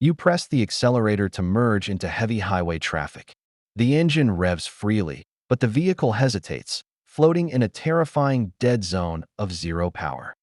You press the accelerator to merge into heavy highway traffic. The engine revs freely, but the vehicle hesitates, floating in a terrifying dead zone of zero power.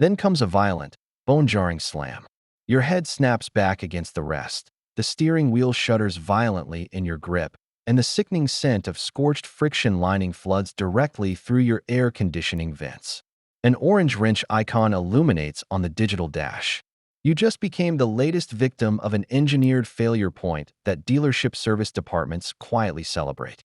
Then comes a violent, bone-jarring slam. Your head snaps back against the rest, the steering wheel shudders violently in your grip, and the sickening scent of scorched friction lining floods directly through your air conditioning vents. An orange wrench icon illuminates on the digital dash. You just became the latest victim of an engineered failure point that dealership service departments quietly celebrate.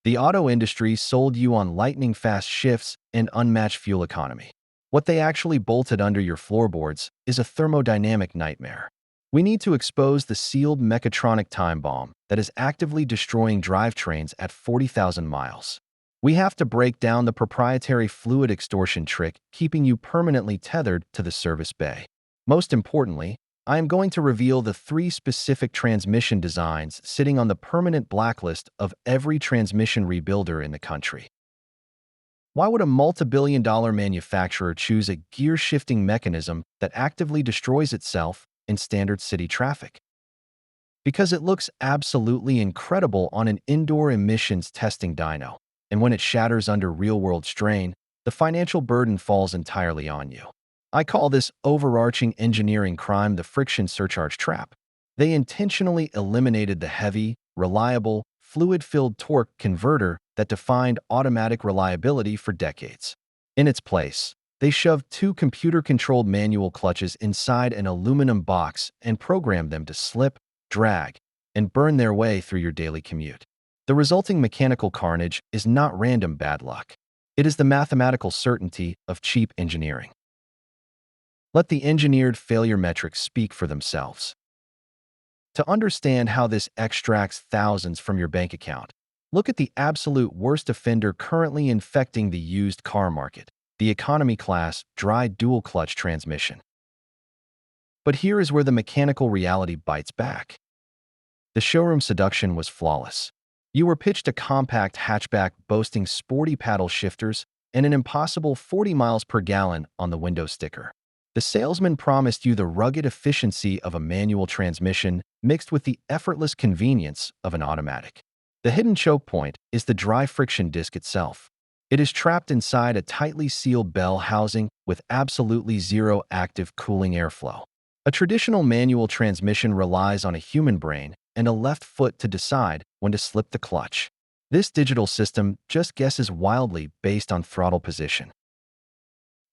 The auto industry sold you on lightning-fast shifts and unmatched fuel economy. What they actually bolted under your floorboards is a thermodynamic nightmare. We need to expose the sealed mechatronic time bomb that is actively destroying drivetrains at 40,000 miles. We have to break down the proprietary fluid extortion trick keeping you permanently tethered to the service bay. Most importantly, I am going to reveal the 3 specific transmission designs sitting on the permanent blacklist of every transmission rebuilder in the country. Why would a multi-billion-dollar manufacturer choose a gear-shifting mechanism that actively destroys itself in standard city traffic? Because it looks absolutely incredible on an indoor emissions testing dyno, and when it shatters under real-world strain, the financial burden falls entirely on you. I call this overarching engineering crime the friction surcharge trap. They intentionally eliminated the heavy, reliable, fluid-filled torque converter that defined automatic reliability for decades. In its place, they shoved 2 computer-controlled manual clutches inside an aluminum box and programmed them to slip, drag, and burn their way through your daily commute. The resulting mechanical carnage is not random bad luck. It is the mathematical certainty of cheap engineering. Let the engineered failure metrics speak for themselves. To understand how this extracts thousands from your bank account, look at the absolute worst offender currently infecting the used car market, the economy class dry dual-clutch transmission. But here is where the mechanical reality bites back. The showroom seduction was flawless. You were pitched a compact hatchback boasting sporty paddle shifters and an impossible 40 miles per gallon on the window sticker. The salesman promised you the rugged efficiency of a manual transmission mixed with the effortless convenience of an automatic. The hidden choke point is the dry friction disc itself. It is trapped inside a tightly sealed bell housing with absolutely zero active cooling airflow. A traditional manual transmission relies on a human brain and a left foot to decide when to slip the clutch. This digital system just guesses wildly based on throttle position.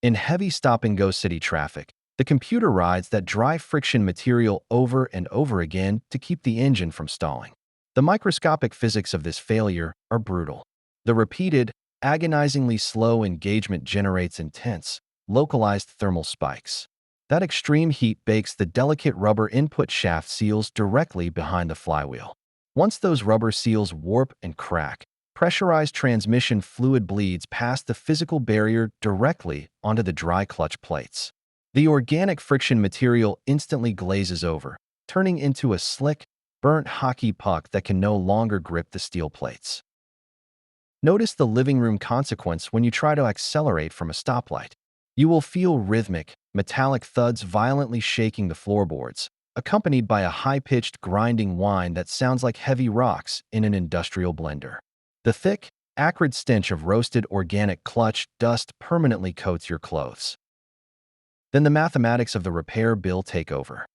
In heavy stop-and-go city traffic, the computer rides that dry friction material over and over again to keep the engine from stalling. The microscopic physics of this failure are brutal. The repeated, agonizingly slow engagement generates intense, localized thermal spikes. That extreme heat bakes the delicate rubber input shaft seals directly behind the flywheel. Once those rubber seals warp and crack, pressurized transmission fluid bleeds past the physical barrier directly onto the dry clutch plates. The organic friction material instantly glazes over, turning into a slick, burnt hockey puck that can no longer grip the steel plates. Notice the living room consequence when you try to accelerate from a stoplight. You will feel rhythmic, metallic thuds violently shaking the floorboards, accompanied by a high-pitched grinding whine that sounds like heavy rocks in an industrial blender. The thick, acrid stench of roasted organic clutch dust permanently coats your clothes. Then the mathematics of the repair bill take over.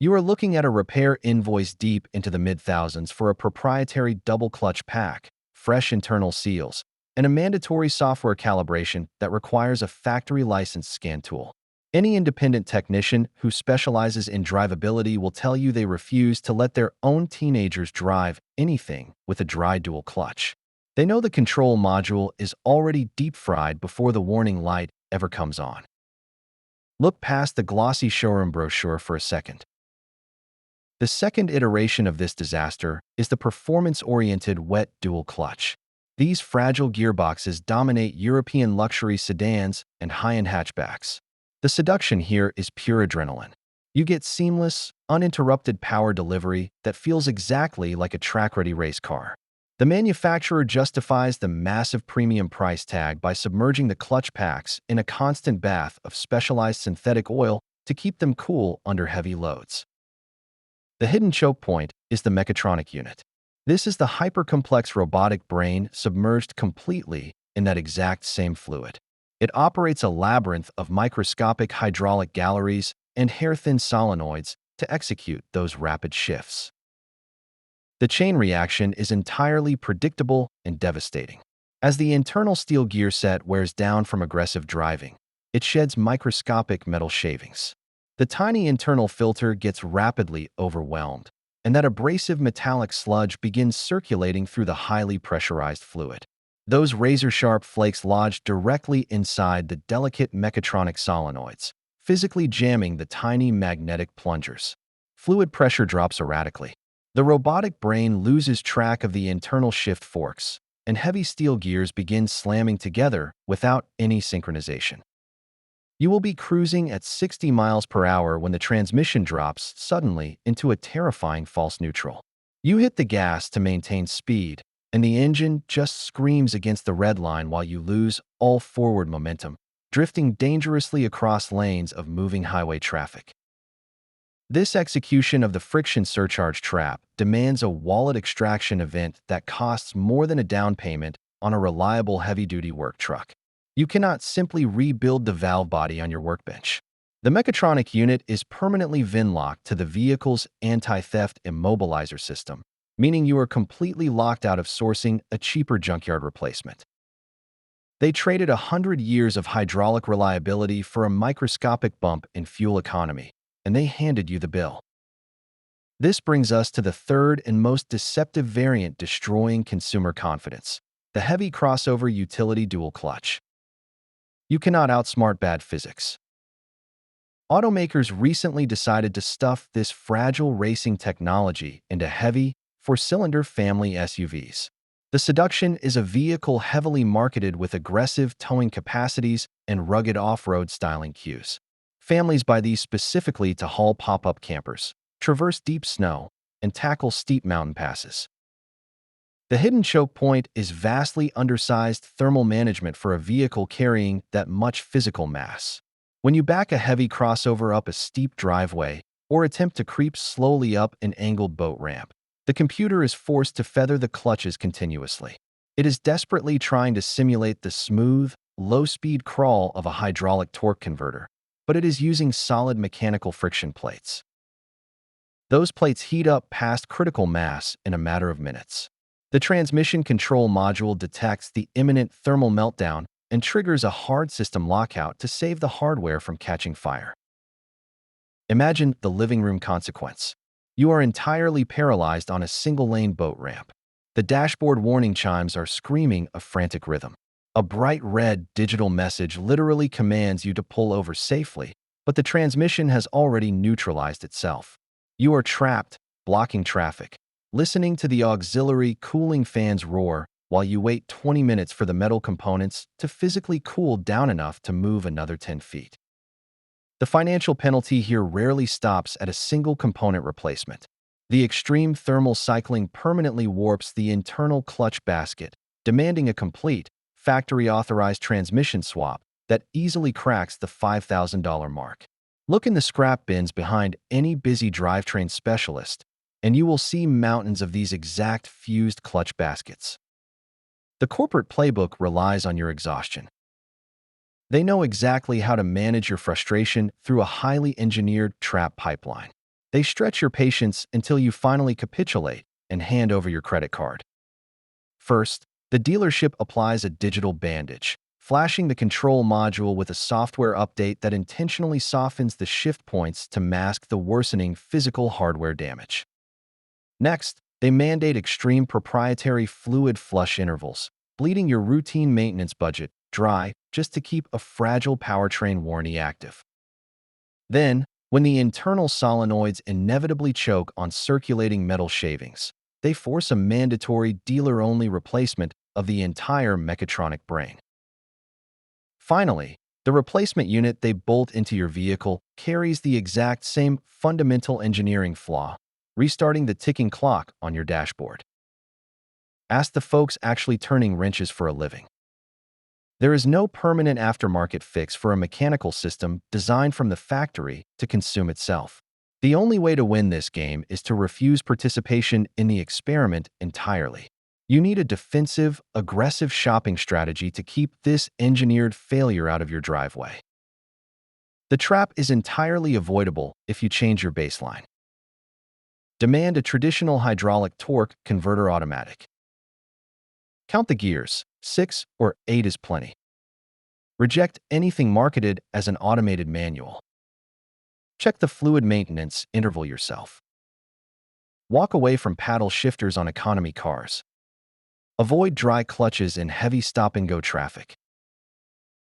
You are looking at a repair invoice deep into the mid-thousands for a proprietary double-clutch pack, fresh internal seals, and a mandatory software calibration that requires a factory-licensed scan tool. Any independent technician who specializes in drivability will tell you they refuse to let their own teenagers drive anything with a dry dual clutch. They know the control module is already deep-fried before the warning light ever comes on. Look past the glossy showroom brochure for a second. The second iteration of this disaster is the performance-oriented wet dual clutch. These fragile gearboxes dominate European luxury sedans and high-end hatchbacks. The seduction here is pure adrenaline. You get seamless, uninterrupted power delivery that feels exactly like a track-ready race car. The manufacturer justifies the massive premium price tag by submerging the clutch packs in a constant bath of specialized synthetic oil to keep them cool under heavy loads. The hidden choke point is the mechatronic unit. This is the hyper-complex robotic brain submerged completely in that exact same fluid. It operates a labyrinth of microscopic hydraulic galleries and hair-thin solenoids to execute those rapid shifts. The chain reaction is entirely predictable and devastating. As the internal steel gear set wears down from aggressive driving, it sheds microscopic metal shavings. The tiny internal filter gets rapidly overwhelmed, and that abrasive metallic sludge begins circulating through the highly pressurized fluid. Those razor-sharp flakes lodge directly inside the delicate mechatronic solenoids, physically jamming the tiny magnetic plungers. Fluid pressure drops erratically. The robotic brain loses track of the internal shift forks, and heavy steel gears begin slamming together without any synchronization. You will be cruising at 60 miles per hour when the transmission drops suddenly into a terrifying false neutral. You hit the gas to maintain speed, and the engine just screams against the red line while you lose all forward momentum, drifting dangerously across lanes of moving highway traffic. This execution of the friction surcharge trap demands a wallet extraction event that costs more than a down payment on a reliable heavy-duty work truck. You cannot simply rebuild the valve body on your workbench. The mechatronic unit is permanently VIN-locked to the vehicle's anti-theft immobilizer system, meaning you are completely locked out of sourcing a cheaper junkyard replacement. They traded 100 years of hydraulic reliability for a microscopic bump in fuel economy, and they handed you the bill. This brings us to the third and most deceptive variant destroying consumer confidence: the heavy crossover utility dual clutch. You cannot outsmart bad physics. Automakers recently decided to stuff this fragile racing technology into heavy, four-cylinder family SUVs. The seduction is a vehicle heavily marketed with aggressive towing capacities and rugged off-road styling cues. Families buy these specifically to haul pop-up campers, traverse deep snow, and tackle steep mountain passes. The hidden choke point is vastly undersized thermal management for a vehicle carrying that much physical mass. When you back a heavy crossover up a steep driveway or attempt to creep slowly up an angled boat ramp, the computer is forced to feather the clutches continuously. It is desperately trying to simulate the smooth, low-speed crawl of a hydraulic torque converter, but it is using solid mechanical friction plates. Those plates heat up past critical mass in a matter of minutes. The transmission control module detects the imminent thermal meltdown and triggers a hard system lockout to save the hardware from catching fire. Imagine the living room consequence. You are entirely paralyzed on a single-lane boat ramp. The dashboard warning chimes are screaming a frantic rhythm. A bright red digital message literally commands you to pull over safely, but the transmission has already neutralized itself. You are trapped, blocking traffic, listening to the auxiliary cooling fans roar while you wait 20 minutes for the metal components to physically cool down enough to move another 10 feet. The financial penalty here rarely stops at a single component replacement. The extreme thermal cycling permanently warps the internal clutch basket, demanding a complete, factory-authorized transmission swap that easily cracks the $5,000 mark. Look in the scrap bins behind any busy drivetrain specialist, and you will see mountains of these exact fused clutch baskets. The corporate playbook relies on your exhaustion. They know exactly how to manage your frustration through a highly engineered trap pipeline. They stretch your patience until you finally capitulate and hand over your credit card. First, the dealership applies a digital bandage, flashing the control module with a software update that intentionally softens the shift points to mask the worsening physical hardware damage. Next, they mandate extreme proprietary fluid flush intervals, bleeding your routine maintenance budget dry just to keep a fragile powertrain warranty active. Then, when the internal solenoids inevitably choke on circulating metal shavings, they force a mandatory dealer-only replacement of the entire mechatronic brain. Finally, the replacement unit they bolt into your vehicle carries the exact same fundamental engineering flaw, restarting the ticking clock on your dashboard. Ask the folks actually turning wrenches for a living. There is no permanent aftermarket fix for a mechanical system designed from the factory to consume itself. The only way to win this game is to refuse participation in the experiment entirely. You need a defensive, aggressive shopping strategy to keep this engineered failure out of your driveway. The trap is entirely avoidable if you change your baseline. Demand a traditional hydraulic torque converter automatic. Count the gears, 6 or 8 is plenty. Reject anything marketed as an automated manual. Check the fluid maintenance interval yourself. Walk away from paddle shifters on economy cars. Avoid dry clutches in heavy stop-and-go traffic.